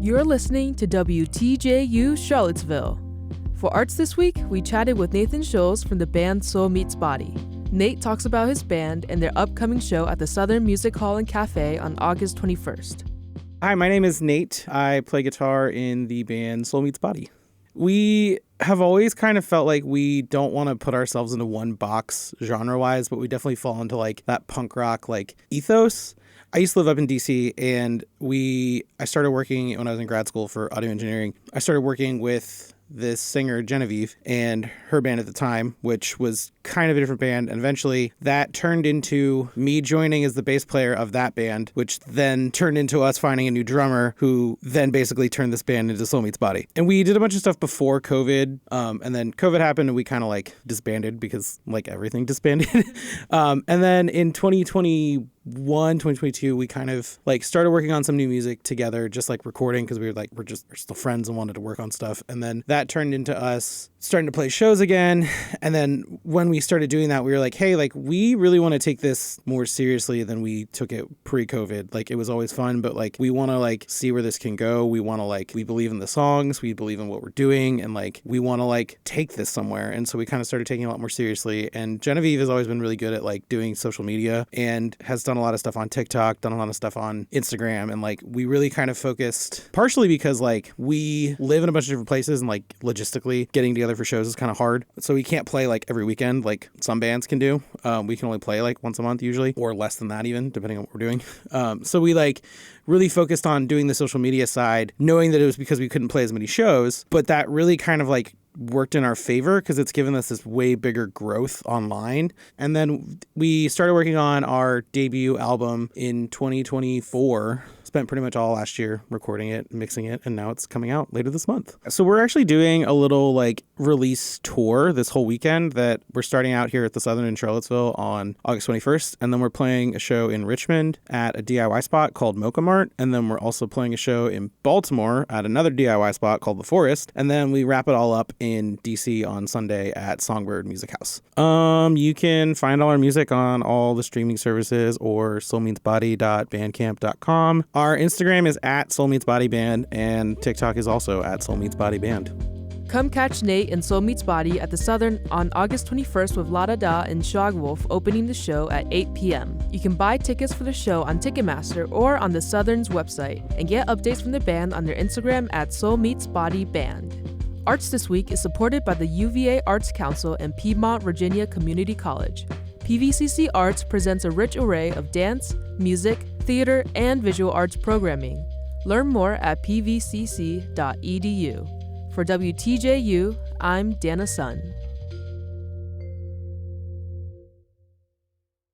You're listening to WTJU Charlottesville. For Arts This Week, we chatted with Nathan Scholes from the band Soul Meets Body. Nate talks about his band and their upcoming show at the Southern Music Hall and Cafe on August 21st. Hi, my name is Nate. I play guitar in the band Soul Meets Body. We have always kind of felt like we don't want to put ourselves into one box genre-wise, but we definitely fall into like that punk rock like ethos. I used to live up in DC, and I started working when I was in grad school for audio engineering. I started working with this singer, Genevieve, and her band at the time, which was kind of a different band. And eventually that turned into me joining as the bass player of that band, which then turned into us finding a new drummer who then basically turned this band into Soul Meets Body. And we did a bunch of stuff before COVID. And then COVID happened and we kind of like disbanded because like everything disbanded. And then in 2022, we kind of like started working on some new music together, just like recording because we're still friends and wanted to work on stuff. And then that turned into us starting to play shows again. And then when we started doing that, we were like, hey, like we really want to take this more seriously than we took it pre-COVID. Like it was always fun, but like we want to like see where this can go. We want to like, we believe in the songs, we believe in what we're doing, and like we want to like take this somewhere. And so we kind of started taking it a lot more seriously. And Genevieve has always been really good at like doing social media and has done a lot of stuff on TikTok, done a lot of stuff on Instagram. And like we really kind of focused, partially because like we live in a bunch of different places and like logistically getting together for shows is kind of hard. So we can't play like every weekend like some bands can do. We can only play like once a month usually, or less than that even, depending on what we're doing. So we like really focused on doing the social media side, knowing that it was because we couldn't play as many shows, but that really kind of like worked in our favor because it's given us this way bigger growth online. And then we started working on our debut album in 2024. Spent pretty much all last year recording it, mixing it, and now it's coming out later this month. So we're actually doing a little like release tour this whole weekend that we're starting out here at the Southern in Charlottesville on August 21st. And then we're playing a show in Richmond at a DIY spot called Mocha Mart. And then we're also playing a show in Baltimore at another DIY spot called The Forest. And then we wrap it all up in DC on Sunday at Songbird Music House. You can find all our music on all the streaming services or soulmeetsbody.bandcamp.com. Our Instagram is at Soul Meets Body Band, and TikTok is also at Soul Meets Body Band. Come catch Nate and Soul Meets Body at the Southern on August 21st with La Da Da and Shogwolf opening the show at 8 p.m. You can buy tickets for the show on Ticketmaster or on the Southern's website and get updates from the band on their Instagram at Soul Meets Body Band. Arts This Week is supported by the UVA Arts Council and Piedmont Virginia Community College. PVCC Arts presents a rich array of dance, music, theater, and visual arts programming. Learn more at pvcc.edu. For WTJU, I'm Dana Sun.